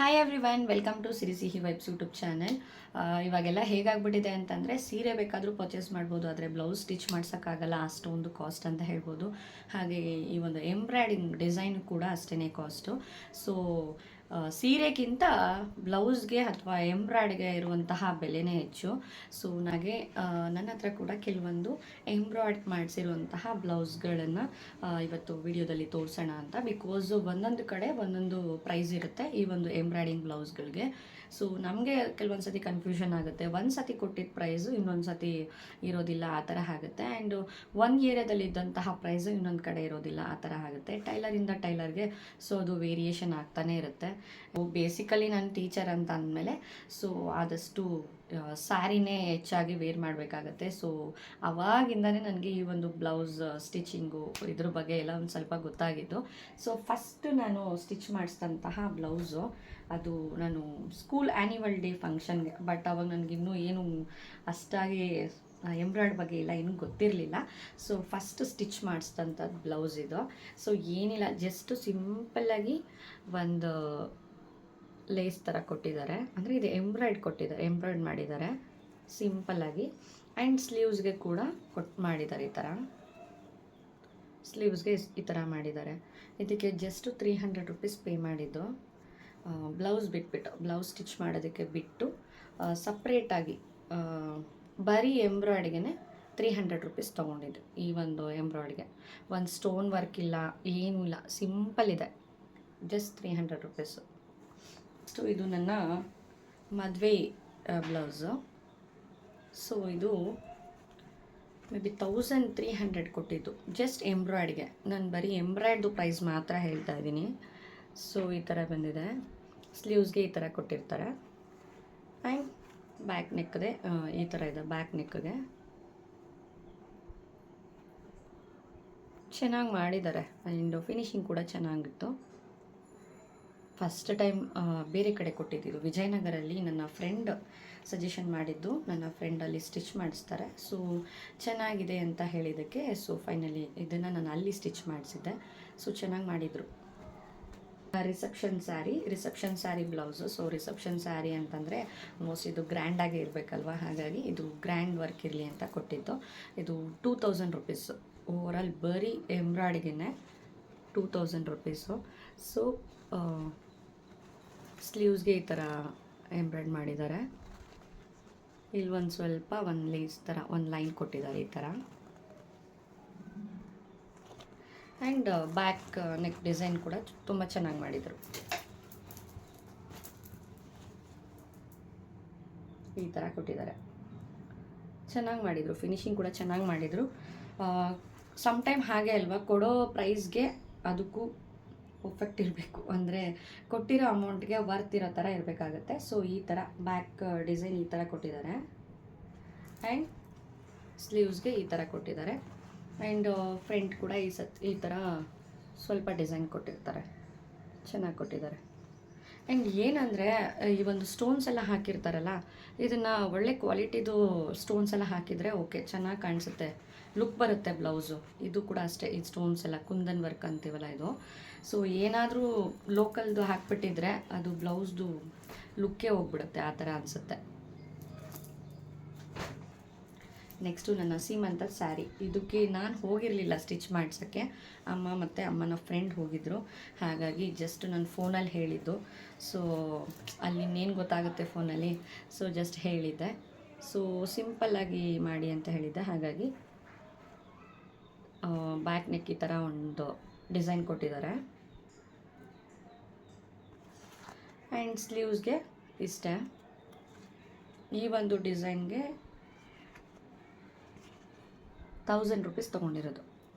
Hi everyone, welcome to ಸಿರಿ ಸಿಹಿ vibes YouTube channel. ಇವಾಗೆಲ್ಲ ಹೇಗಾಗ್ಬಿಟ್ಟಿದೆ ಅಂತಂದರೆ ಸೀರೆ ಬೇಕಾದರೂ ಪರ್ಚೇಸ್ ಮಾಡ್ಬೋದು, ಆದರೆ ಬ್ಲೌಸ್ ಸ್ಟಿಚ್ ಮಾಡ್ಸೋಕ್ಕಾಗಲ್ಲ, ಅಷ್ಟೊಂದು ಕಾಸ್ಟ್ ಅಂತ ಹೇಳ್ಬೋದು. ಹಾಗೆ ಈ ಒಂದು ಎಂಬ್ರಾಯ್ಡಿಂಗ್ ಡಿಸೈನ್ ಕೂಡ ಅಷ್ಟೇ ಕಾಸ್ಟು. ಸೊ ಸೀರೆಗಿಂತ ಬ್ಲೌಸ್ಗೆ ಅಥವಾ ಎಂಬ್ರಾಯ್ಡ್ಗೆ ಇರುವಂತಹ ಬೆಲೆನೇ ಹೆಚ್ಚು. ಸೊ ನನ್ನ ಹತ್ರ ಕೂಡ ಕೆಲವೊಂದು ಎಂಬ್ರಾಯ್ಡ್ ಮಾಡಿಸಿರುವಂತಹ ಬ್ಲೌಸ್ಗಳನ್ನು ಇವತ್ತು ವಿಡಿಯೋದಲ್ಲಿ ತೋರಿಸೋಣ ಅಂತ. ಬಿಕಾಸ್ ಒಂದೊಂದು ಕಡೆ ಒಂದೊಂದು ಪ್ರೈಸ್ ಇರುತ್ತೆ ಈ ಒಂದು ಎಂಬ್ರಾಯ್ಡಿಂಗ್ ಬ್ಲೌಸ್ಗಳಿಗೆ. ಸೊ ನಮಗೆ ಕೆಲವೊಂದು ಸತಿ ಕನ್ಫ್ಯೂಷನ್ ಆಗುತ್ತೆ, ಒಂದು ಸತಿ ಕೊಟ್ಟಿದ್ದ ಪ್ರೈಸು ಇನ್ನೊಂದು ಸತಿ ಇರೋದಿಲ್ಲ, ಆ ಥರ ಆಗುತ್ತೆ. ಆ್ಯಂಡ್ ಒಂದು ಏರಿಯಾದಲ್ಲಿ ಇದ್ದಂತಹ ಪ್ರೈಸು ಇನ್ನೊಂದು ಕಡೆ ಇರೋದಿಲ್ಲ, ಆ ಥರ ಆಗುತ್ತೆ ಟೈಲರಿಂದ ಟೈಲರ್ಗೆ. ಸೊ ಅದು ವೇರಿಯೇಷನ್ ಆಗ್ತಾನೆ ಇರುತ್ತೆ. ಬೇಸಿಕಲಿ ನಾನು ಟೀಚರ್ ಅಂತ ಅಂದಮೇಲೆ ಸೊ ಆದಷ್ಟು ಸ್ಯಾರಿನೇ ಹೆಚ್ಚಾಗಿ ವೇರ್ ಮಾಡಬೇಕಾಗತ್ತೆ. ಸೊ ಅವಾಗಿಂದನೇ ನನಗೆ ಈ ಒಂದು ಬ್ಲೌಸ್ ಸ್ಟಿಚಿಂಗು ಇದ್ರ ಬಗ್ಗೆ ಎಲ್ಲ ಒಂದು ಸ್ವಲ್ಪ ಗೊತ್ತಾಗಿತ್ತು. ಸೊ ಫಸ್ಟ್ ನಾನು ಸ್ಟಿಚ್ ಮಾಡಿಸಿದಂತಹ ಬ್ಲೌಸು ಅದು ನಾನು ಸ್ಕೂಲ್ ಆ್ಯನ್ಯುವಲ್ ಡೇ ಫಂಕ್ಷನ್ಗೆ. ಬಟ್ ಅವಾಗ ನನಗಿನ್ನೂ ಏನು ಅಷ್ಟಾಗಿ ಎಂಬ್ರಾಯ್ಡ್ ಬಗ್ಗೆ ಎಲ್ಲ ಏನೂ ಗೊತ್ತಿರಲಿಲ್ಲ. ಸೊ ಫಸ್ಟ್ ಸ್ಟಿಚ್ ಮಾಡಿಸಿದಂಥದ್ದು ಬ್ಲೌಸ್ ಇದು. ಸೊ ಏನಿಲ್ಲ, ಜಸ್ಟ್ ಸಿಂಪಲ್ಲಾಗಿ ಒಂದು ಲೇಸ್ ಥರ ಕೊಟ್ಟಿದ್ದಾರೆ, ಅಂದರೆ ಇದು ಎಂಬ್ರಾಯ್ಡ್ ಮಾಡಿದ್ದಾರೆ ಸಿಂಪಲ್ಲಾಗಿ. ಆ್ಯಂಡ್ ಸ್ಲೀವ್ಸ್ಗೆ ಕೂಡ ಮಾಡಿದ್ದಾರೆ, ಈ ಥರ ಸ್ಲೀವ್ಸ್ಗೆ ಈ ಥರ ಮಾಡಿದ್ದಾರೆ. ಇದಕ್ಕೆ ಜಸ್ಟ್ 300 ರುಪೀಸ್ ಪೇ ಮಾಡಿದ್ದು. ಬ್ಲೌಸ್ ಬ್ಲೌಸ್ ಸ್ಟಿಚ್ ಮಾಡೋದಕ್ಕೆ ಬಿಟ್ಟು ಸಪ್ರೇಟಾಗಿ ಬರೀ ಎಂಬ್ರಾಯ್ಡ್ಗೆ 300 ರುಪೀಸ್ ತೊಗೊಂಡಿದ್ದು. ಈ ಒಂದು ಎಂಬ್ರಾಯ್ಡ್ಗೆ ಒಂದು ಸ್ಟೋನ್ ವರ್ಕ್ ಇಲ್ಲ, ಏನೂ ಇಲ್ಲ, ಸಿಂಪಲ್ ಇದೆ, ಜಸ್ಟ್ 300 ರುಪೀಸು. ಸೊ ಇದು ನನ್ನ ಮದುವೆ ಬ್ಲೌಸು. ಸೊ ಇದು ಮೇ ಬಿ 1300 ಕೊಟ್ಟಿದ್ದು ಜಸ್ಟ್ ಎಂಬ್ರಾಯ್ಡ್ಗೆ. ನಾನು ಬರೀ ಎಂಬ್ರಾಯ್ಡ್ದು ಪ್ರೈಸ್ ಮಾತ್ರ ಹೇಳ್ತಾ ಇದ್ದೀನಿ. ಸೊ ಈ ಥರ ಬಂದಿದೆ, ಸ್ಲೀವ್ಸ್ಗೆ ಈ ಥರ ಕೊಟ್ಟಿರ್ತಾರೆ. ಆ್ಯಂಡ್ ಬ್ಯಾಕ್ ನೆಕ್ಗೆ ಈ ಥರ ಇದೆ, ಬ್ಯಾಕ್ ನೆಕ್ಗೆ ಚೆನ್ನಾಗಿ ಮಾಡಿದ್ದಾರೆ. ಆ್ಯಂಡ್ ಫಿನಿಶಿಂಗ್ ಕೂಡ ಚೆನ್ನಾಗಿತ್ತು. ಫಸ್ಟ್ ಟೈಮ್ ಬೇರೆ ಕಡೆ ಕೊಟ್ಟಿದ್ದು, ವಿಜಯನಗರಲ್ಲಿ ನನ್ನ ಫ್ರೆಂಡ್ ಸಜೆಷನ್ ಮಾಡಿದ್ದು. ನನ್ನ ಫ್ರೆಂಡಲ್ಲಿ ಸ್ಟಿಚ್ ಮಾಡಿಸ್ತಾರೆ, ಸೊ ಚೆನ್ನಾಗಿದೆ ಅಂತ ಹೇಳಿದ್ದಕ್ಕೆ ಸೊ ಫೈನಲಿ ಇದನ್ನು ನಾನು ಅಲ್ಲಿ ಸ್ಟಿಚ್ ಮಾಡಿಸಿದ್ದೆ. ಸೊ ಚೆನ್ನಾಗಿ ಮಾಡಿದರು. Reception sari blouse. So reception sari ಅಂತಂದರೆ ಮೋಸ್ಟ್ ಇದು ಗ್ರ್ಯಾಂಡಾಗಿ ಇರಬೇಕಲ್ವ, ಹಾಗಾಗಿ ಇದು ಗ್ರ್ಯಾಂಡ್ ವರ್ಕ್ ಇರಲಿ ಅಂತ ಕೊಟ್ಟಿದ್ದು. ಇದು 2000 ರುಪೀಸು ಓವರಾಲ್, ಬರೀ ಎಂಬ್ರಾಯ್ಡ್ಗೆ 2000 ರುಪೀಸು. ಸೊ ಸ್ಲೀವ್ಸ್ಗೆ ಈ ಥರ ಎಂಬ್ರಾಯ್ಡ್ ಮಾಡಿದ್ದಾರೆ. ಇಲ್ಲಿ ಒಂದು ಲೇಸ್ ಥರ ಒಂದು ಲೈನ್ ಕೊಟ್ಟಿದ್ದಾರೆ ಈ ಥರ. ಆ್ಯಂಡ್ ಬ್ಯಾಕ್ ನೆಕ್ ಡಿಸೈನ್ ಕೂಡ ತುಂಬ ಚೆನ್ನಾಗಿ ಮಾಡಿದರು. ಈ ಥರ ಕೊಟ್ಟಿದ್ದಾರೆ, ಚೆನ್ನಾಗಿ ಮಾಡಿದರು. ಫಿನಿಶಿಂಗ್ ಕೂಡ ಚೆನ್ನಾಗಿ ಮಾಡಿದರು. ಸಮ್ಟೈಮ್ ಹಾಗೆ ಅಲ್ವಾ, ಕೊಡೋ ಪ್ರೈಸ್ಗೆ ಅದಕ್ಕೂ ಪರ್ಫೆಕ್ಟ್ ಇರಬೇಕು, ಅಂದರೆ ಕೊಟ್ಟಿರೋ ಅಮೌಂಟ್ಗೆ ವರ್ತ್ ಇರೋ ಥರ ಇರಬೇಕಾಗತ್ತೆ. ಸೊ ಈ ಥರ ಬ್ಯಾಕ್ ಡಿಸೈನ್ ಈ ಥರ ಕೊಟ್ಟಿದ್ದಾರೆ. ಆ್ಯಂಡ್ ಸ್ಲೀವ್ಸ್ಗೆ ಈ ಥರ ಕೊಟ್ಟಿದ್ದಾರೆ. ಆ್ಯಂಡ್ ಫ್ರಂಟ್ ಕೂಡ ಈ ಥರ ಸ್ವಲ್ಪ ಡಿಸೈನ್ ಕೊಟ್ಟಿರ್ತಾರೆ, ಚೆನ್ನಾಗಿ ಕೊಟ್ಟಿದ್ದಾರೆ. ಆ್ಯಂಡ್ ಏನಂದರೆ ಈ ಒಂದು ಸ್ಟೋನ್ಸ್ ಎಲ್ಲ ಹಾಕಿರ್ತಾರಲ್ಲ, ಇದನ್ನು ಒಳ್ಳೆ ಕ್ವಾಲಿಟಿದು ಸ್ಟೋನ್ಸ್ ಎಲ್ಲ ಹಾಕಿದರೆ ಓಕೆ, ಚೆನ್ನಾಗಿ ಕಾಣಿಸುತ್ತೆ, ಲುಕ್ ಬರುತ್ತೆ ಬ್ಲೌಸು. ಇದು ಕೂಡ ಅಷ್ಟೇ, ಈ ಸ್ಟೋನ್ಸ್ ಎಲ್ಲ ಕುಂದನ್ ವರ್ಕ್ ಅಂತೀವಲ್ಲ ಇದು. ಸೊ ಏನಾದರೂ ಲೋಕಲ್ದು ಹಾಕ್ಬಿಟ್ಟಿದ್ರೆ ಅದು ಬ್ಲೌಸ್ದು ಲುಕ್ಕೇ ಹೋಗ್ಬಿಡುತ್ತೆ, ಆ ಥರ ಅನಿಸುತ್ತೆ. ನೆಕ್ಸ್ಟು ನನ್ನ ಸೀಮಂತದ ಸ್ಯಾರಿ. ಇದಕ್ಕೆ ನಾನು ಹೋಗಿರಲಿಲ್ಲ ಸ್ಟಿಚ್ ಮಾಡ್ಸೋಕ್ಕೆ, ಅಮ್ಮ ಮತ್ತು ಅಮ್ಮನ ಫ್ರೆಂಡ್ ಹೋಗಿದ್ದರು. ಹಾಗಾಗಿ ಜಸ್ಟ್ ನಾನು ಫೋನಲ್ಲಿ ಹೇಳಿದ್ದು. ಸೊ ಅಲ್ಲಿ ಇನ್ನೇನು ಗೊತ್ತಾಗುತ್ತೆ ಫೋನಲ್ಲಿ, ಸೊ ಜಸ್ಟ್ ಹೇಳಿದ್ದೆ. ಸೊ ಸಿಂಪಲ್ಲಾಗಿ ಮಾಡಿ ಅಂತ ಹೇಳಿದ್ದೆ. ಹಾಗಾಗಿ ಬ್ಯಾಕ್ ನೆಕ್ ಈ ಥರ ಒಂದು ಡಿಸೈನ್ ಕೊಟ್ಟಿದ್ದಾರೆ. ಆ್ಯಂಡ್ ಸ್ಲೀವ್ಸ್ಗೆ ಇಷ್ಟೇ. ಈ ಒಂದು ಡಿಸೈನ್ಗೆ 1000 ರುಪೀಸ್ ತೊಗೊಂಡಿರೋದು.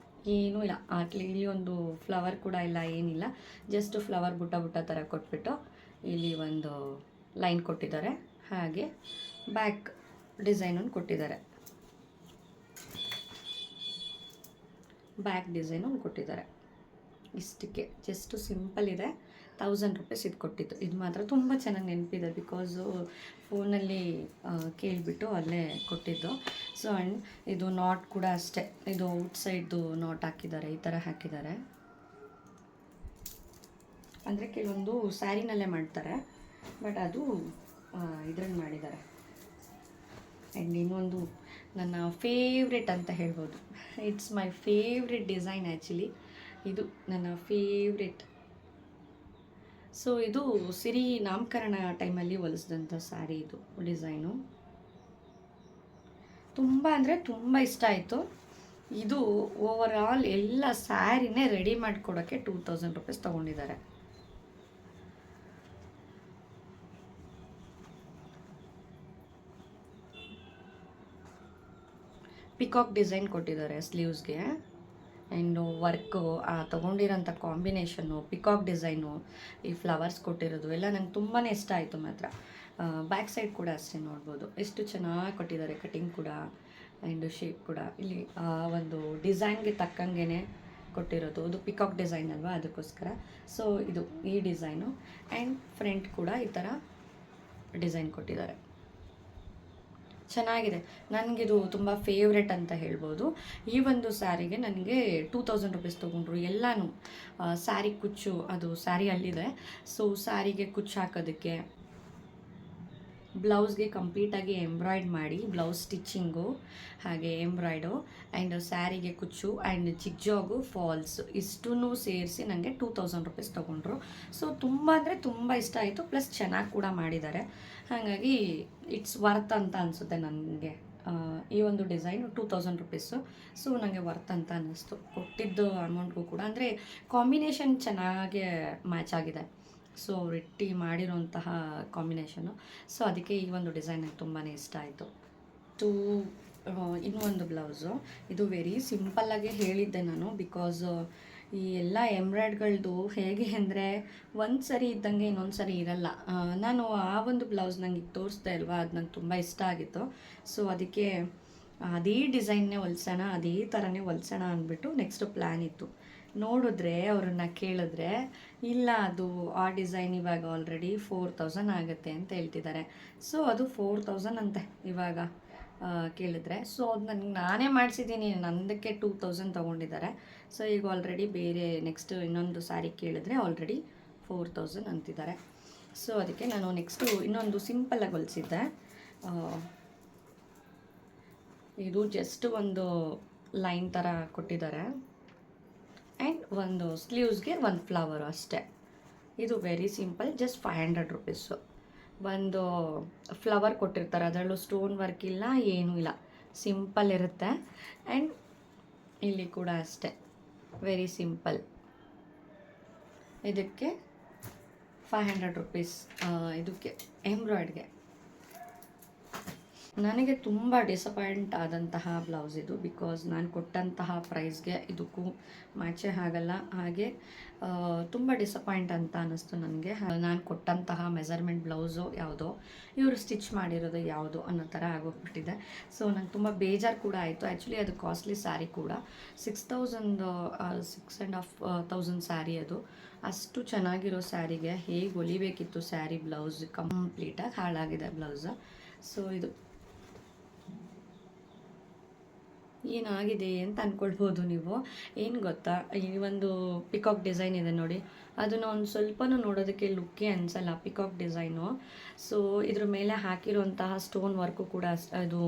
ಏನೂ ಇಲ್ಲ, ಇಲ್ಲಿ ಒಂದು ಫ್ಲವರ್ ಕೂಡ ಇಲ್ಲ, ಏನಿಲ್ಲ, ಜಸ್ಟ್ ಫ್ಲವರ್ ಬುಟ್ಟ ಥರ ಕೊಟ್ಬಿಟ್ಟು ಇಲ್ಲಿ ಒಂದು ಲೈನ್ ಕೊಟ್ಟಿದ್ದಾರೆ. ಹಾಗೆ ಬ್ಯಾಕ್ ಡಿಸೈನನ್ನು ಕೊಟ್ಟಿದ್ದಾರೆ, ಇಷ್ಟಕ್ಕೆ ಜಸ್ಟ್ ಸಿಂಪಲ್ ಇದೆ. 1000 ರುಪೀಸ್ ಇದು ಕೊಟ್ಟಿದ್ದು. ಇದು ಮಾತ್ರ ತುಂಬ ಚೆನ್ನಾಗಿ ನೆನಪಿದೆ, ಬಿಕಾಸು ಫೋನಲ್ಲಿ ಕೇಳಿಬಿಟ್ಟು ಅಲ್ಲೇ ಕೊಟ್ಟಿದ್ದು. ಸೊ ಆ್ಯಂಡ್ ಇದು ನಾಟ್ ಕೂಡ ಅಷ್ಟೇ, ಇದು ಔಟ್ಸೈಡ್ದು ನಾಟ್ ಹಾಕಿದ್ದಾರೆ, ಈ ಥರ ಹಾಕಿದ್ದಾರೆ. ಅಂದರೆ ಕೆಲವೊಂದು ಸ್ಯಾರಿನಲ್ಲೇ ಮಾಡ್ತಾರೆ, ಬಟ್ ಅದು ಇದ್ರಲ್ಲಿ ಮಾಡಿದ್ದಾರೆ. ಆ್ಯಂಡ್ ಇನ್ನೊಂದು ನನ್ನ ಫೇವ್ರೆಟ್ ಅಂತ ಹೇಳ್ಬೋದು. It's my favourite design actually. ಇದು ನನ್ನ ಫೇವ್ರೆಟ್. ಸೊ ಇದು ಸಿರಿ ನಾಮಕರಣ ಟೈಮಲ್ಲಿ ಹೊಲಿಸಿದಂಥ ಸ್ಯಾರಿ. ಇದು ಡಿಸೈನು ತುಂಬ ಅಂದರೆ ತುಂಬ ಇಷ್ಟ ಆಯಿತು. ಇದು ಓವರ್ ಆಲ್ ಎಲ್ಲ ಸ್ಯಾರಿನೇ ರೆಡಿ ಮಾಡಿಕೊಡೋಕ್ಕೆ 2000 ರೂಪೀಸ್ ತೊಗೊಂಡಿದ್ದಾರೆ. ಪಿಕಾಕ್ ಡಿಸೈನ್ ಕೊಟ್ಟಿದ್ದಾರೆ ಸ್ಲೀವ್ಸ್ಗೆ. ಆ್ಯಂಡ್ ವರ್ಕು, ತೊಗೊಂಡಿರೋಂಥ ಕಾಂಬಿನೇಷನ್ನು, ಪಿಕಾಕ್ ಡಿಸೈನು, ಈ ಫ್ಲವರ್ಸ್ ಕೊಟ್ಟಿರೋದು ಎಲ್ಲ ನಂಗೆ ತುಂಬಾ ಇಷ್ಟ ಆಯಿತು ಮಾತ್ರ. ಬ್ಯಾಕ್ ಸೈಡ್ ಕೂಡ ಅಷ್ಟೇ ನೋಡ್ಬೋದು ಎಷ್ಟು ಚೆನ್ನಾಗಿ ಕೊಟ್ಟಿದ್ದಾರೆ. ಕಟಿಂಗ್ ಕೂಡ ಆ್ಯಂಡ್ ಶೇಪ್ ಕೂಡ ಇಲ್ಲಿ ಒಂದು ಡಿಸೈನ್ಗೆ ತಕ್ಕಂಗೆ ಕೊಟ್ಟಿರೋದು. ಅದು ಪಿಕಾಕ್ ಡಿಸೈನ್ ಅಲ್ವಾ, ಅದಕ್ಕೋಸ್ಕರ. ಸೊ ಇದು ಈ ಡಿಸೈನು. ಆ್ಯಂಡ್ ಫ್ರಂಟ್ ಕೂಡ ಈ ಥರ ಡಿಸೈನ್ ಕೊಟ್ಟಿದ್ದಾರೆ. ಚೆನ್ನಾಗಿದೆ. ನನಗಿದು ತುಂಬ ಫೇವ್ರೆಟ್ ಅಂತ ಹೇಳ್ಬೋದು. ಈ ಒಂದು ಸ್ಯಾರಿಗೆ ನನಗೆ 2000 ರೂಪೀಸ್ ತೊಗೊಂಡ್ರು. ಎಲ್ಲನೂ ಸ್ಯಾರಿ ಕುಚ್ಚು, ಅದು ಸ್ಯಾರಿ ಅಲ್ಲಿದೆ. ಸೊ ಸ್ಯಾರಿಗೆ ಕುಚ್ಚು ಹಾಕೋದಕ್ಕೆ, ಬ್ಲೌಸ್ಗೆ ಕಂಪ್ಲೀಟಾಗಿ ಎಂಬ್ರಾಯ್ಡ್ ಮಾಡಿ, ಬ್ಲೌಸ್ ಸ್ಟಿಚ್ಚಿಂಗು ಹಾಗೆ ಎಂಬ್ರಾಯ್ಡು, ಆ್ಯಂಡ್ ಸ್ಯಾರಿಗೆ ಕುಚ್ಚು ಆ್ಯಂಡ್ ಜಿಗ್ಜಾಗು ಫಾಲ್ಸ್ ಇಷ್ಟೂ ಸೇರಿಸಿ ನನಗೆ 2000 ರೂಪೀಸ್ ತೊಗೊಂಡ್ರು. ಸೊ ತುಂಬ ಅಂದರೆ ತುಂಬ ಇಷ್ಟ ಆಯಿತು. ಪ್ಲಸ್ ಚೆನ್ನಾಗಿ ಕೂಡ ಮಾಡಿದ್ದಾರೆ. ಹಾಗಾಗಿ ಇಟ್ಸ್ ವರ್ತ್ ಅಂತ ಅನಿಸುತ್ತೆ ನನಗೆ. ಈ ಒಂದು ಡಿಸೈನು 2000 ರೂಪೀಸು. ಸೊ ನನಗೆ ವರ್ತ್ ಅಂತ ಅನ್ನಿಸ್ತು. ಕೊಟ್ಟಿದ್ದು ಅಮೌಂಟ್ಗೂ ಕೂಡ ಅಂದರೆ ಕಾಂಬಿನೇಷನ್ ಚೆನ್ನಾಗೇ ಮ್ಯಾಚ್ ಆಗಿದೆ. ಸೊ ರಿಟ್ಟಿ ಮಾಡಿರೋಂತಹ ಕಾಂಬಿನೇಷನು. ಸೊ ಅದಕ್ಕೆ ಈ ಒಂದು ಡಿಸೈನ್ ನನಗೆ ತುಂಬಾ ಇಷ್ಟ ಆಯಿತು. ಇನ್ನೊಂದು ಬ್ಲೌಸು. ಇದು ವೆರಿ ಸಿಂಪಲ್ಲಾಗೆ ಹೇಳಿದ್ದೆ ನಾನು. ಬಿಕಾಸ್ ಈ ಎಲ್ಲ ಎಂಬ್ರಾಯ್ಡ್ಗಳದ್ದು ಹೇಗೆ ಅಂದರೆ ಒಂದು ಸರಿ ಇದ್ದಂಗೆ ಇನ್ನೊಂದು ಸರಿ ಇರಲ್ಲ. ನಾನು ಆ ಒಂದು ಬ್ಲೌಸ್ ನಂಗೆ ಈಗ ತೋರಿಸ್ದೆ ಅಲ್ವಾ, ಅದು ನಂಗೆ ತುಂಬ ಇಷ್ಟ ಆಗಿತ್ತು. ಸೊ ಅದಕ್ಕೆ ಅದೇ ಡಿಸೈನ್ನೇ ಹೊಲ್ಸೋಣ, ಅದೇ ಥರನೇ ಹೊಲ್ಸೋಣ ಅಂದ್ಬಿಟ್ಟು ನೆಕ್ಸ್ಟ್ ಪ್ಲ್ಯಾನ್ ಇತ್ತು. ನೋಡಿದ್ರೆ ಅವ್ರನ್ನ ಕೇಳಿದ್ರೆ ಇಲ್ಲ, ಅದು ಆ ಡಿಸೈನ್ ಇವಾಗ ಆಲ್ರೆಡಿ 4000 ಆಗುತ್ತೆ ಅಂತ ಹೇಳ್ತಿದ್ದಾರೆ. ಸೊ ಅದು 4000 ಅಂತೆ ಇವಾಗ ಕೇಳಿದ್ರೆ. ಸೊ ಅದು ನನಗೆ ನಾನೇ ಮಾಡಿಸಿದ್ದೀನಿ, ನಂದಕ್ಕೆ 2000 ತೊಗೊಂಡಿದ್ದಾರೆ. ಸೊ ಈಗ ಆಲ್ರೆಡಿ ಬೇರೆ ನೆಕ್ಸ್ಟ್ ಇನ್ನೊಂದು ಸ್ಯಾರಿ ಕೇಳಿದ್ರೆ ಆಲ್ರೆಡಿ 4000 ಅಂತಿದ್ದಾರೆ. ಸೊ ಅದಕ್ಕೆ ನಾನು ನೆಕ್ಸ್ಟು ಇನ್ನೊಂದು ಸಿಂಪಲ್ಲಾಗಿ ಹೊಲಿಸಿದ್ದೆ. ಇದು ಜಸ್ಟ್ ಒಂದು ಲೈನ್ ಥರ ಕೊಟ್ಟಿದ್ದಾರೆ ಆ್ಯಂಡ್ ಒಂದು ಸ್ಲೀವ್ಸ್ಗೆ ಒಂದು ಫ್ಲವರು ಅಷ್ಟೇ. ಇದು ವೆರಿ ಸಿಂಪಲ್, ಜಸ್ಟ್ 500 ರೂಪೀಸು. ಒಂದು ಫ್ಲವರ್ ಕೊಟ್ಟಿರ್ತಾರೆ, ಅದರಲ್ಲೂ ಸ್ಟೋನ್ ವರ್ಕ್ ಇಲ್ಲ, ಏನೂ ಇಲ್ಲ, ಸಿಂಪಲ್ ಇರುತ್ತೆ. ಆ್ಯಂಡ್ ಇಲ್ಲಿ ಕೂಡ ಅಷ್ಟೇ ವೆರಿ ಸಿಂಪಲ್. ಇದಕ್ಕೆ 500 ರೂಪೀಸ್. ಇದಕ್ಕೆ ಎಂಬ್ರಾಯ್ಡ್ಗೆ ನನಗೆ ತುಂಬ ಡಿಸಪಾಯಿಂಟ್ ಆದಂತಹ ಬ್ಲೌಸ್ ಇದು. ಬಿಕಾಸ್ ನಾನು ಕೊಟ್ಟಂತಹ ಪ್ರೈಸ್ಗೆ ಇದಕ್ಕೂ ಮ್ಯಾಚೇ ಆಗಲ್ಲ. ಹಾಗೆ ತುಂಬ ಡಿಸಪಾಯಿಂಟ್ ಅಂತ ಅನ್ನಿಸ್ತು ನನಗೆ. ನಾನು ಕೊಟ್ಟಂತಹ ಮೆಜರ್ಮೆಂಟ್ ಬ್ಲೌಸು ಯಾವುದೋ, ಇವರು ಸ್ಟಿಚ್ ಮಾಡಿರೋದು ಯಾವುದು ಅನ್ನೋ ಥರ ಆಗೋಗ್ಬಿಟ್ಟಿದೆ. ಸೊ ನಂಗೆ ತುಂಬ ಬೇಜಾರು ಕೂಡ ಆಯಿತು. ಆ್ಯಕ್ಚುಲಿ ಅದು ಕಾಸ್ಟ್ಲಿ ಸ್ಯಾರಿ ಕೂಡ, 6,500 ಸ್ಯಾರಿ. ಅದು ಅಷ್ಟು ಚೆನ್ನಾಗಿರೋ ಸ್ಯಾರಿಗೆ ಹೇಗೆ ಹೊಲಿಬೇಕಿತ್ತು ಸ್ಯಾರಿ, ಬ್ಲೌಸ್ ಕಂಪ್ಲೀಟಾಗಿ ಹಾಳಾಗಿದೆ ಬ್ಲೌಸು. ಸೊ ಇದು ಏನಾಗಿದೆ ಅಂತ ಅಂದ್ಕೊಳ್ಬೋದು ನೀವು. ಏನು ಗೊತ್ತಾ, ಈ ಒಂದು ಪಿಕಾಕ್ ಡಿಸೈನ್ ಇದೆ ನೋಡಿ, ಅದನ್ನು ಒಂದು ಸ್ವಲ್ಪನೂ ನೋಡೋದಕ್ಕೆ ಲುಕ್ಕೇ ಅನಿಸಲ್ಲ ಪಿಕಾಕ್ ಡಿಸೈನು. ಸೊ ಇದ್ರ ಮೇಲೆ ಹಾಕಿರೋಂತಹ ಸ್ಟೋನ್ ವರ್ಕು ಕೂಡ ಅದು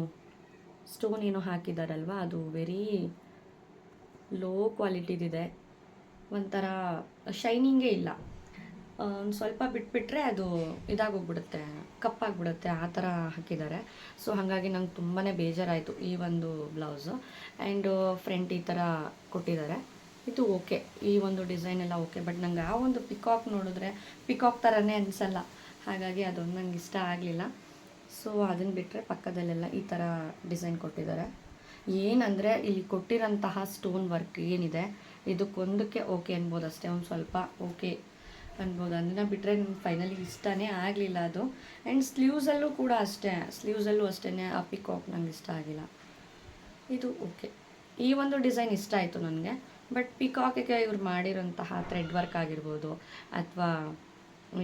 ಸ್ಟೋನ್ ಏನೋ ಹಾಕಿದಾರಲ್ವ, ಅದು ವೆರಿ ಲೋ ಕ್ವಾಲಿಟಿದಿದೆ. ಒಂಥರ ಶೈನಿಂಗೇ ಇಲ್ಲ. ಒಂದು ಸ್ವಲ್ಪ ಬಿಟ್ಬಿಟ್ರೆ ಅದು ಇದಾಗೋಗ್ಬಿಡುತ್ತೆ, ಕಪ್ಪಾಗಿಬಿಡುತ್ತೆ, ಆ ಥರ ಹಾಕಿದ್ದಾರೆ. ಸೊ ಹಾಗಾಗಿ ನಂಗೆ ತುಂಬಾ ಬೇಜಾರಾಯಿತು ಈ ಒಂದು ಬ್ಲೌಸು. ಆ್ಯಂಡು ಫ್ರಂಟ್ ಈ ಥರ ಕೊಟ್ಟಿದ್ದಾರೆ. ಇದು ಓಕೆ, ಈ ಒಂದು ಡಿಸೈನ್ ಎಲ್ಲ ಓಕೆ. ಬಟ್ ನಂಗೆ ಆ ಒಂದು ಪಿಕಾಕ್ ನೋಡಿದ್ರೆ ಪಿಕಾಕ್ ಥರನೇ ಅನಿಸಲ್ಲ. ಹಾಗಾಗಿ ಅದೊಂದು ನಂಗೆ ಇಷ್ಟ ಆಗಲಿಲ್ಲ. ಸೊ ಅದನ್ನು ಬಿಟ್ಟರೆ ಪಕ್ಕದಲ್ಲೆಲ್ಲ ಈ ಥರ ಡಿಸೈನ್ ಕೊಟ್ಟಿದ್ದಾರೆ. ಏನಂದರೆ ಇಲ್ಲಿ ಕೊಟ್ಟಿರೋಂತಹ ಸ್ಟೋನ್ ವರ್ಕ್ ಏನಿದೆ, ಇದಕ್ಕೊಂದಕ್ಕೆ ಓಕೆ ಅನ್ಬೋದು ಅಷ್ಟೇ, ಒಂದು ಸ್ವಲ್ಪ ಓಕೆ ಅನ್ಬೋದು. ಅದನ್ನು ಬಿಟ್ಟರೆ ನಂಗೆ ಫೈನಲಿ ಇಷ್ಟನೇ ಆಗಲಿಲ್ಲ ಅದು. ಆ್ಯಂಡ್ ಸ್ಲೀವ್ಸಲ್ಲೂ ಕೂಡ ಅಷ್ಟೇ, ಸ್ಲೀವ್ಸಲ್ಲೂ ಅಷ್ಟೇ ಆ ಪಿಕಾಕ್ ನಂಗೆ ಇಷ್ಟ ಆಗಿಲ್ಲ. ಇದು ಓಕೆ, ಈ ಒಂದು ಡಿಸೈನ್ ಇಷ್ಟ ಆಯಿತು ನನಗೆ. ಬಟ್ ಪಿಕಾಕಿಗೆ ಇವ್ರು ಮಾಡಿರೋಂತಹ ಥ್ರೆಡ್ ವರ್ಕ್ ಆಗಿರ್ಬೋದು ಅಥವಾ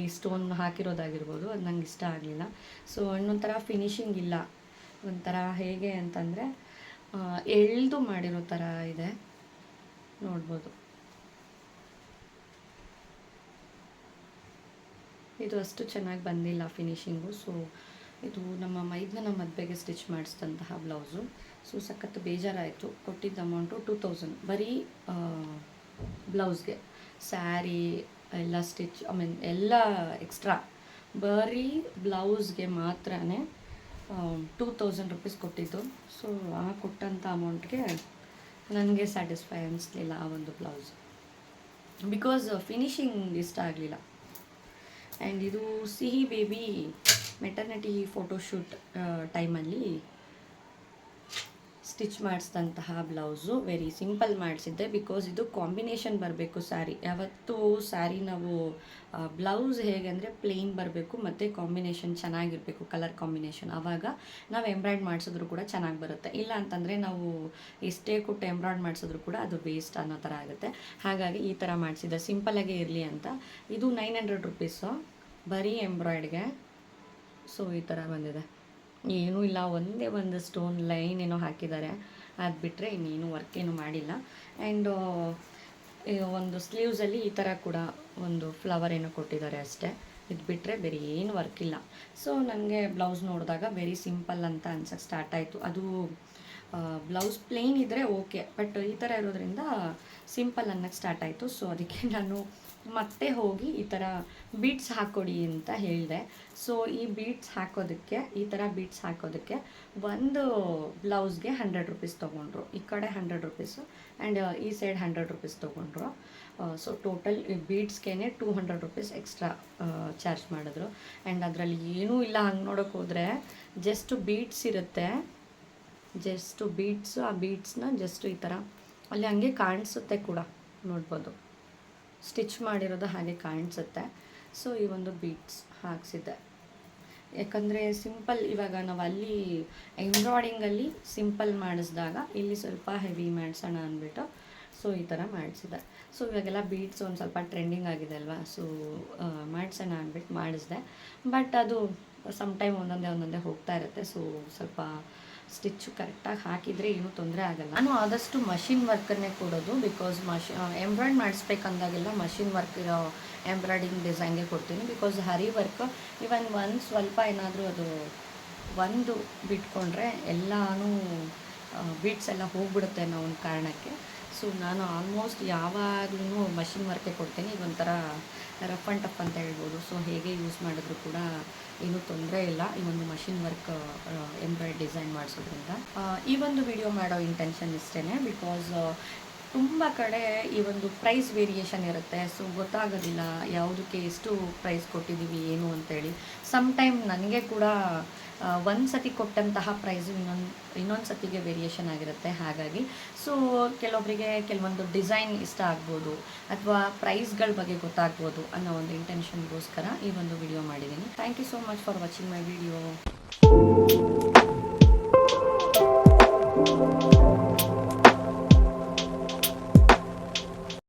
ಈ ಸ್ಟೋನ್ ಹಾಕಿರೋದಾಗಿರ್ಬೋದು, ಅದು ನಂಗೆ ಇಷ್ಟ ಆಗಲಿಲ್ಲ. ಸೊ ಇನ್ನೊಂಥರ ಫಿನಿಶಿಂಗ್ ಇಲ್ಲ, ಒಂಥರ ಹೇಗೆ ಅಂತಂದರೆ ಎಳ್ದು ಮಾಡಿರೋ ಥರ ಇದೆ, ನೋಡ್ಬೋದು. ಇದು ಅಷ್ಟು ಚೆನ್ನಾಗಿ ಬಂದಿಲ್ಲ ಫಿನಿಶಿಂಗು. ಸೊ ಇದು ನಮ್ಮ ಮೈದ್ನನ ಮದುವೆಗೆ ಸ್ಟಿಚ್ ಮಾಡಿಸಿದಂತಹ ಬ್ಲೌಸು. ಸೊ ಸಖತ್ತು ಬೇಜಾರಾಯಿತು. ಕೊಟ್ಟಿದ್ದ ಅಮೌಂಟು 2000 ಬರೀ ಬ್ಲೌಸ್ಗೆ. ಸ್ಯಾರಿ ಎಲ್ಲ ಸ್ಟಿಚ್ ಎಲ್ಲ ಎಕ್ಸ್ಟ್ರಾ ಬರೀ ಬ್ಲೌಸ್ಗೆ ಮಾತ್ರನೇ 2000 ರುಪೀಸ್ ಕೊಟ್ಟಿದ್ದು. ಸೊ ಆ ಕೊಟ್ಟಂಥ ಅಮೌಂಟ್ಗೆ ನನಗೆ ಸ್ಯಾಟಿಸ್ಫೈ ಅನ್ನಿಸ್ಲಿಲ್ಲ ಆ ಒಂದು ಬ್ಲೌಸ್, ಬಿಕಾಸ್ ಫಿನಿಶಿಂಗ್ ಇಷ್ಟ ಆಗಲಿಲ್ಲ. ಆ್ಯಂಡ್ ಇದು ಸಿಹಿ ಬೇಬಿ ಮೆಟರ್ನಿಟಿ ಫೋಟೋಶೂಟ್ ಟೈಮಲ್ಲಿ ಸ್ಟಿಚ್ ಮಾಡಿಸಿದಂತಹ ಬ್ಲೌಸು. ವೆರಿ ಸಿಂಪಲ್ ಮಾಡಿಸಿದ್ದೆ, ಬಿಕಾಸ್ ಇದು ಕಾಂಬಿನೇಷನ್ ಬರಬೇಕು ಸ್ಯಾರಿ. ಯಾವತ್ತೂ ಸ್ಯಾರಿ ನಾವು ಬ್ಲೌಸ್ ಹೇಗೆ ಅಂದರೆ ಪ್ಲೇನ್ ಬರಬೇಕು ಮತ್ತು ಕಾಂಬಿನೇಷನ್ ಚೆನ್ನಾಗಿರಬೇಕು, ಕಲರ್ ಕಾಂಬಿನೇಷನ್. ಆವಾಗ ನಾವು ಎಂಬ್ರಾಯ್ಡ್ ಮಾಡಿಸಿದ್ರು ಕೂಡ ಚೆನ್ನಾಗಿ ಬರುತ್ತೆ. ಇಲ್ಲ ಅಂತಂದರೆ ನಾವು ಎಷ್ಟೇ ಕೊಟ್ಟು ಎಂಬ್ರಾಯ್ಡ್ ಮಾಡಿಸಿದ್ರು ಕೂಡ ಅದು ವೇಸ್ಟ್ ಅನ್ನೋ ಥರ ಆಗುತ್ತೆ. ಹಾಗಾಗಿ ಈ ಥರ ಮಾಡಿಸಿದ್ದೆ, ಸಿಂಪಲಾಗೇ ಇರಲಿ ಅಂತ. ಇದು 900 ರುಪೀಸು ಬರೀ ಎಂಬ್ರಾಯ್ಡ್ಗೆ. ಸೊ ಈ ಥರ ಬಂದಿದೆ, ಏನೂ ಇಲ್ಲ, ಒಂದೇ ಒಂದು ಸ್ಟೋನ್ ಲೈನ್ ಏನೋ ಹಾಕಿದ್ದಾರೆ, ಅದು ಬಿಟ್ಟರೆ ಇನ್ನೇನು ವರ್ಕ್ ಏನು ಮಾಡಿಲ್ಲ. ಆ್ಯಂಡ್ ಒಂದು ಸ್ಲೀವ್ಸಲ್ಲಿ ಈ ಥರ ಕೂಡ ಒಂದು ಫ್ಲವರ್ ಏನೋ ಕೊಟ್ಟಿದ್ದಾರೆ ಅಷ್ಟೇ, ಇದು ಬಿಟ್ಟರೆ ಬೇರೆ ಏನು ವರ್ಕ್ ಇಲ್ಲ. ಸೊ ನನಗೆ ಬ್ಲೌಸ್ ನೋಡಿದಾಗ ವೆರಿ ಸಿಂಪಲ್ ಅಂತ ಅನ್ಸೋಕ್ಕೆ ಸ್ಟಾರ್ಟ್ ಆಯಿತು. ಅದು ಬ್ಲೌಸ್ ಪ್ಲೇನ್ ಇದ್ದರೆ ಓಕೆ, ಬಟ್ ಈ ಥರ ಇರೋದ್ರಿಂದ ಸಿಂಪಲ್ ಅನ್ನೋಕ್ಕೆ ಸ್ಟಾರ್ಟ್ ಆಯಿತು. ಸೊ ಅದಕ್ಕೆ ನಾನು ಮತ್ತೆ ಹೋಗಿ ಈ ಥರ ಬೀಡ್ಸ್ ಹಾಕ್ಕೊಡಿ ಅಂತ ಹೇಳಿದೆ. ಸೊ ಈ ಬೀಡ್ಸ್ ಹಾಕೋದಕ್ಕೆ, ಈ ಥರ ಬೀಡ್ಸ್ ಹಾಕೋದಕ್ಕೆ ಒಂದು ಬ್ಲೌಸ್ಗೆ 100 ರುಪೀಸ್ ತೊಗೊಂಡ್ರು. ಈ ಕಡೆ 100 ರುಪೀಸು ಆ್ಯಂಡ್ ಈ ಸೈಡ್ 100 ರುಪೀಸ್ ತೊಗೊಂಡ್ರು. ಸೊ ಟೋಟಲ್ ಬೀಡ್ಸ್ಗೆ 200 ರುಪೀಸ್ ಎಕ್ಸ್ಟ್ರಾ ಚಾರ್ಜ್ ಮಾಡಿದ್ರು. ಆ್ಯಂಡ್ ಅದರಲ್ಲಿ ಏನೂ ಇಲ್ಲ, ಹಂಗೆ ನೋಡೋಕೆ ಹೋದರೆ ಜಸ್ಟ್ ಬೀಡ್ಸ್ ಇರುತ್ತೆ, ಜಸ್ಟ್ ಬೀಡ್ಸು. ಆ ಬೀಡ್ಸ್ನ ಜಸ್ಟ್ ಈ ಥರ ಅಲ್ಲಿ ಹಂಗೆ ಕಾಣಿಸುತ್ತೆ ಕೂಡ, ನೋಡ್ಬೋದು, ಸ್ಟಿಚ್ ಮಾಡಿರೋದು ಹಾಗೆ ಕಾಣಿಸುತ್ತೆ. ಸೊ ಈ ಒಂದು ಬೀಡ್ಸ್ ಹಾಕ್ಸಿದ್ದೆ, ಯಾಕಂದರೆ ಸಿಂಪಲ್. ಇವಾಗ ನಾವು ಅಲ್ಲಿ ಎಂಬ್ರಾಯ್ಡಿಂಗಲ್ಲಿ ಸಿಂಪಲ್ ಮಾಡಿಸಿದಾಗ ಇಲ್ಲಿ ಸ್ವಲ್ಪ ಹೆವಿ ಮಾಡಿಸೋಣ ಅಂದ್ಬಿಟ್ಟು ಸೊ ಈ ಥರ ಮಾಡಿಸಿದೆ. ಸೊ ಇವಾಗೆಲ್ಲ ಬೀಡ್ಸ್ ಒಂದು ಸ್ವಲ್ಪ ಟ್ರೆಂಡಿಂಗ್ ಆಗಿದೆ ಅಲ್ವಾ, ಸೊ ಮಾಡಿಸೋಣ ಅಂದ್ಬಿಟ್ಟು ಮಾಡಿಸಿದೆ. ಬಟ್ ಅದು ಸಮ್ಟೈಮ್ ಒಂದೊಂದೇ ಹೋಗ್ತಾ ಇರುತ್ತೆ. ಸೊ ಸ್ವಲ್ಪ ಸ್ಟಿಚ್ಚು ಕರೆಕ್ಟಾಗಿ ಹಾಕಿದರೆ ಏನೂ ತೊಂದರೆ ಆಗೋಲ್ಲ. ನಾನು ಆದಷ್ಟು ಮಷಿನ್ ವರ್ಕನ್ನೇ ಕೊಡೋದು, ಬಿಕಾಸ್ ಎಂಬ್ರಾಯ್ಡ್ ಮಾಡಿಸ್ಬೇಕಂದಾಗೆಲ್ಲ ಮಷಿನ್ ವರ್ಕ್ ಇರೋ ಎಂಬ್ರಾಯ್ಡಿಂಗ್ ಡಿಸೈನ್ಗೆ ಕೊಡ್ತೀನಿ. ಬಿಕಾಸ್ ಹರಿ ವರ್ಕ್ ಇವನ್ ಒಂದು ಸ್ವಲ್ಪ ಏನಾದರೂ ಅದು ಒಂದು ಬಿಟ್ಕೊಂಡ್ರೆ ಎಲ್ಲನೂ ಬೀಟ್ಸ್ ಎಲ್ಲ ಹೋಗ್ಬಿಡುತ್ತೆ ಅನ್ನೋ ಒಂದು ಕಾರಣಕ್ಕೆ. ಸೊ ನಾನು ಆಲ್ಮೋಸ್ಟ್ ಯಾವಾಗಲೂ ಮಷಿನ್ ವರ್ಕೇ ಕೊಡ್ತೀನಿ. ಇದೊಂಥರ ರಫ್ ಆ್ಯಂಡ್ ಟಫ್ ಅಂತ ಹೇಳ್ಬೋದು. ಸೊ ಹೇಗೆ ಯೂಸ್ ಮಾಡಿದ್ರು ಕೂಡ ಏನೂ ತೊಂದರೆ ಇಲ್ಲ ಈ ಒಂದು ಮಷಿನ್ ವರ್ಕ್ ಎಂಬ್ರಾಯ್ಡ್ ಡಿಸೈನ್ ಮಾಡಿಸೋದ್ರಿಂದ. ಈ ಒಂದು ವಿಡಿಯೋ ಮಾಡೋ ಇಂಟೆನ್ಷನ್ ಇಷ್ಟೇ, ಬಿಕಾಸ್ ತುಂಬ ಕಡೆ ಈ ಒಂದು ಪ್ರೈಸ್ ವೇರಿಯೇಷನ್ ಇರುತ್ತೆ. ಸೊ ಗೊತ್ತಾಗೋದಿಲ್ಲ ಯಾವುದಕ್ಕೆ ಎಷ್ಟು ಪ್ರೈಸ್ ಕೊಟ್ಟಿದ್ದೀವಿ ಏನು ಅಂತೇಳಿ. ಸಮ್ಟೈಮ್ ನನಗೆ ಕೂಡ ಒಂದು ಸತಿ ಕೊಟ್ಟಂತಹ ಪ್ರೈಸು ಇನ್ನೊಂದು ಸತಿಗೆ ವೇರಿಯೇಷನ್ ಆಗಿರುತ್ತೆ. ಹಾಗಾಗಿ ಸೊ ಕೆಲವೊಬ್ಬರಿಗೆ ಕೆಲವೊಂದು ಡಿಸೈನ್ ಇಷ್ಟ ಆಗ್ಬೋದು ಅಥವಾ ಪ್ರೈಸ್ಗಳ ಬಗ್ಗೆ ಗೊತ್ತಾಗ್ಬೋದು ಅನ್ನೋ ಒಂದು ಇಂಟೆನ್ಷನ್ಗೋಸ್ಕರ ಈ ಒಂದು ವಿಡಿಯೋ ಮಾಡಿದ್ದೀನಿ. Thank you so much for watching my video.